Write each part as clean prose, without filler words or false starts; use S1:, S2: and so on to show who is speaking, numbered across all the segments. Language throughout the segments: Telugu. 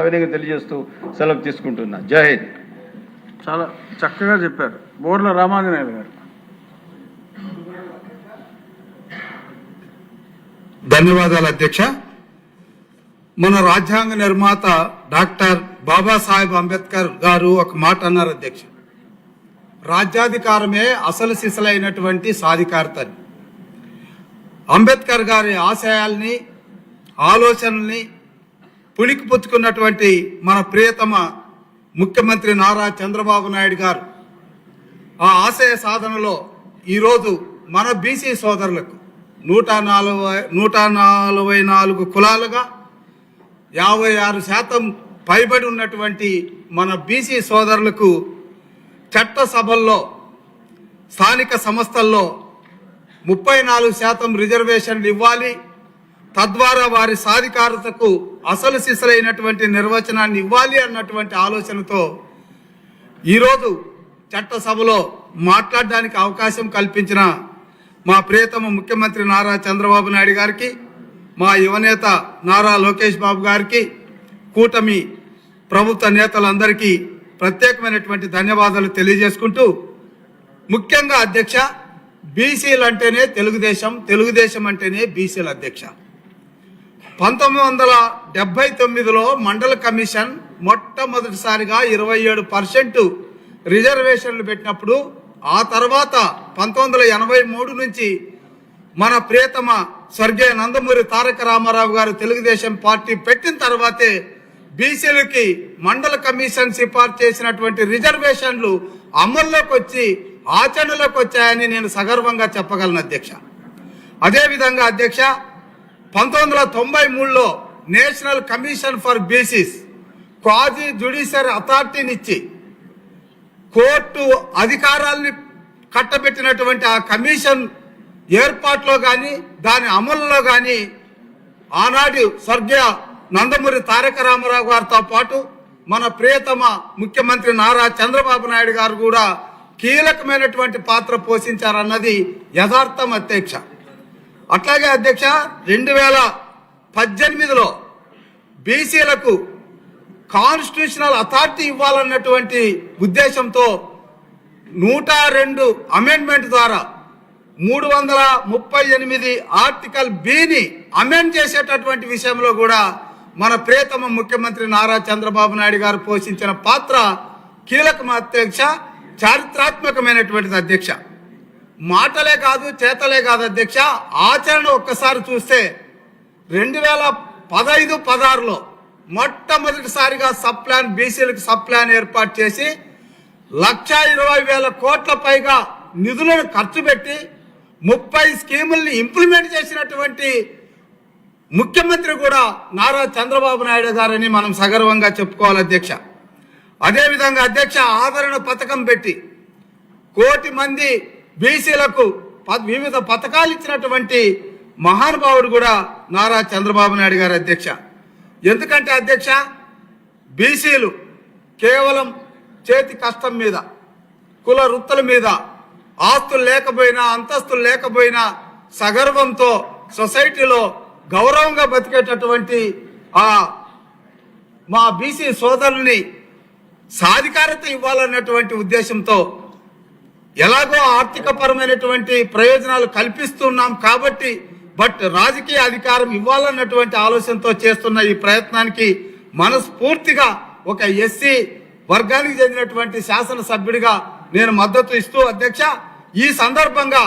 S1: సవినయంగా తెలియజేస్తూ సెలవు తీసుకుంటున్నా. జై హింద్.
S2: చాలా చక్కగా చెప్పారు బోర్ల రామాంజనేయులు గారు.
S3: ధన్యవాదాలు అధ్యక్ష. మన రాజ్యాంగ నిర్మాత డాక్టర్ బాబాసాహెబ్ అంబేద్కర్ గారు ఒక మాట అన్నారు అధ్యక్ష, రాజ్యాధికారమే అసలు సిసలైనటువంటి సాధికారత. అంబేద్కర్ గారి ఆశయాల్ని ఆలోచనల్ని పుణికిపుచ్చుకున్నటువంటి మన ప్రియతమ ముఖ్యమంత్రి నారా చంద్రబాబు నాయుడు గారు ఆ ఆశయ సాధనలో ఈరోజు మన బీసీ సోదరులకు 144 కులాలుగా 56% పైబడి ఉన్నటువంటి మన బీసీ సోదరులకు చట్టసభల్లో స్థానిక సంస్థల్లో 34% రిజర్వేషన్లు ఇవ్వాలి, తద్వారా వారి సాధికారతకు అసలు సిసలైనటువంటి నిర్వచనాన్ని ఇవ్వాలి అన్నటువంటి ఆలోచనతో ఈరోజు చట్టసభలో మాట్లాడడానికి అవకాశం కల్పించిన మా ప్రియతమ ముఖ్యమంత్రి నారా చంద్రబాబు నాయుడు గారికి, మా యువనేత నారా లోకేష్ బాబు గారికి, కూటమి ప్రభుత్వ నేతలందరికీ ప్రత్యేకమైనటువంటి ధన్యవాదాలు తెలియజేసుకుంటూ, ముఖ్యంగా అధ్యక్ష, బీసీలు అంటేనే తెలుగుదేశం, తెలుగుదేశం అంటేనే బీసీల అధ్యక్ష. 1979లో మండల కమిషన్ మొట్టమొదటిసారిగా 27% రిజర్వేషన్లు పెట్టినప్పుడు, ఆ తర్వాత 1983 నుంచి మన ప్రియతమ స్వర్గీయ నందమూరి తారక రామారావు గారు తెలుగుదేశం పార్టీ పెట్టిన తర్వాతే బీసీలకి మండల కమిషన్ సిఫార్సు చేసినటువంటి రిజర్వేషన్లు అమల్లోకి వచ్చి ఆచరణలోకి వచ్చాయని నేను సగర్వంగా చెప్పగలను అధ్యక్ష. అదేవిధంగా అధ్యక్ష, 1993లో national commission for BCs quasi judiciary అథారిటీనిచ్చి కోర్టు అధికారాలని కట్టబెట్టినటువంటి ఆ కమిషన్ ఏర్పాటులో కానీ దాని అమలులో కానీ ఆనాడు స్వర్గీయ నందమూరి తారక రామారావు గారితో పాటు మన ప్రియతమ ముఖ్యమంత్రి నారా చంద్రబాబు నాయుడు గారు కూడా కీలకమైనటువంటి పాత్ర పోషించారన్నది యథార్థం అధ్యక్ష. అట్లాగే అధ్యక్ష, 2018లో బీసీలకు కాన్స్టిట్యూషనల్ అథారిటీ ఇవ్వాలన్నటువంటి ఉద్దేశంతో 102 అమెండ్మెంట్ ద్వారా 338 ఆర్టికల్ బిని అమెండ్ చేసేటటువంటి విషయంలో కూడా మన ప్రియతమ ముఖ్యమంత్రి నారా చంద్రబాబు నాయుడు గారు పోషించిన పాత్ర కీలకం అధ్యక్ష, చారిత్రాత్మకమైనటువంటిది అధ్యక్ష. మాటలే కాదు, చేతలే కాదు అధ్యక్ష, ఆచరణ ఒక్కసారి చూస్తే 2015-16లో మొట్టమొదటిసారిగా సబ్ ప్లాన్, బీసీలకు సబ్ ప్లాన్ ఏర్పాటు చేసి 1,20,000 కోట్ల పైగా నిధులను ఖర్చు పెట్టి 30 స్కీముల్ని ఇంప్లిమెంట్ చేసినటువంటి ముఖ్యమంత్రి కూడా నారా చంద్రబాబు నాయుడు గారని మనం సగర్వంగా చెప్పుకోవాలి అధ్యక్ష. అదేవిధంగా అధ్యక్ష, ఆదరణ పథకం పెట్టి 1 కోటి మంది బీసీలకు వివిధ పథకాలు ఇచ్చినటువంటి మహానుభావుడు కూడా నారా చంద్రబాబు నాయుడు గారు అధ్యక్ష. ఎందుకంటే అధ్యక్ష, బీసీలు కేవలం చేతి కష్టం మీద, కుల వృత్తుల మీద, ఆస్తులు లేకపోయినా అంతస్తులు లేకపోయినా సగర్వంతో సొసైటీలో గౌరవంగా బతికేటటువంటి మా బీసీ సోదరుల్ని సాధికారత ఇవ్వాలన్నటువంటి ఉద్దేశంతో ఎలాగో ఆర్థిక పరమైనటువంటి ప్రయోజనాలు కల్పిస్తున్నాం కాబట్టి రాజకీయ అధికారం ఇవ్వాలన్నటువంటి ఆలోచనతో చేస్తున్న ఈ ప్రయత్నానికి మనస్ఫూర్తిగా ఒక ఎస్సీ వర్గానికి చెందినటువంటి శాసనసభ్యుడిగా నేను మద్దతు ఇస్తూ అధ్యక్ష, ఈ సందర్భంగా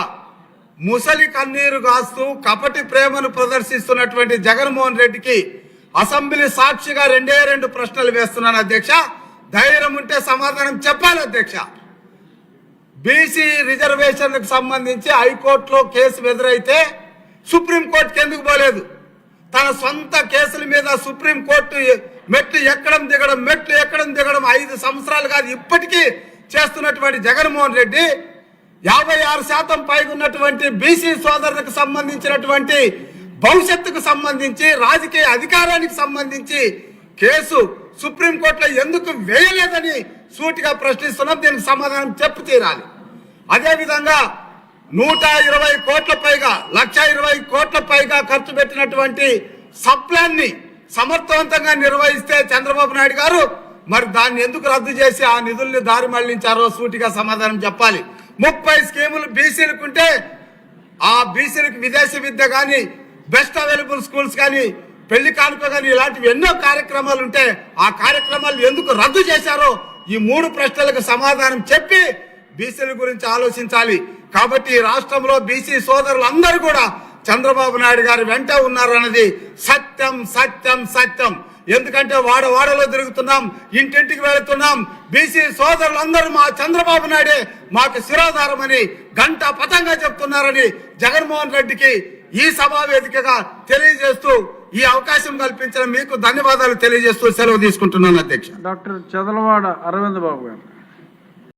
S3: ముసలి కన్నీరు కాస్తూ కపటి ప్రేమను ప్రదర్శిస్తున్నటువంటి జగన్మోహన్ రెడ్డికి అసెంబ్లీ సాక్షిగా 2 ప్రశ్నలు వేస్తున్నాను అధ్యక్ష. ధైర్యం ఉంటే సమాధానం చెప్పాలి అధ్యక్ష. బీసీ రిజర్వేషన్లకు సంబంధించి హైకోర్టులో కేసు ఎదురైతే సుప్రీంకోర్టుకి ఎందుకు పోలేదు? తన సొంత కేసుల మీద సుప్రీంకోర్టు మెట్లు ఎక్కడం దిగడం 5 సంవత్సరాలు కాదు ఇప్పటికీ చేస్తున్నటువంటి జగన్మోహన్ రెడ్డి 56% పైగా ఉన్నటువంటి బీసీ సోదరులకు సంబంధించినటువంటి భవిష్యత్తుకు సంబంధించి రాజకీయ అధికారానికి సంబంధించి కేసు సుప్రీంకోర్టులో ఎందుకు వేయలేదని సూటిగా ప్రశ్నిస్తున్నాం. దీనికి సమాధానం చెప్పు తీరాలి. అదేవిధంగా 120 కోట్ల పైగా 1,20,000 కోట్ల పైగా ఖర్చు పెట్టినటువంటి సబ్ ప్లాన్ ని సమర్థవంతంగా నిర్వహిస్తే చంద్రబాబు నాయుడు గారు మరి దాన్ని ఎందుకు రద్దు చేసి ఆ నిధుల్ని దారి మళ్లించారో సూటిగా సమాధానం చెప్పాలి. 30 స్కీములు బీసీలకు ఉంటే ఆ బీసీలకు విదేశీ విద్య కానీ, బెస్ట్ అవైలబుల్ స్కూల్స్ కానీ, పెళ్లి కానుక కానీ ఇలాంటివి ఎన్నో కార్యక్రమాలు ఉంటే ఆ కార్యక్రమాలు ఎందుకు రద్దు చేశారో ఈ 3 ప్రశ్నలకు సమాధానం చెప్పి బీసీల గురించి ఆలోచించాలి. కాబట్టి ఈ రాష్ట్రంలో బీసీ సోదరులందరూ కూడా చంద్రబాబు నాయుడు గారి వెంట ఉన్నారన్నది సత్యం సత్యం సత్యం. ఎందుకంటే వాడవాడలో తిరుగుతున్నాం, ఇంటింటికి వెళుతున్నాం. బీసీ సోదరులందరూ మా చంద్రబాబు నాయుడే మాకు శిరోధారమని గంటా పతంగా చెప్తున్నారని జగన్మోహన్ రెడ్డికి ఈ సభా వేదికగా తెలియజేస్తూ ఈ అవకాశం కల్పించిన మీకు ధన్యవాదాలు తెలియజేస్తూ సెలవు తీసుకుంటున్నాను అధ్యక్ష.
S2: డాక్టర్ చదలవాడ అరవింద్ బాబు గారు.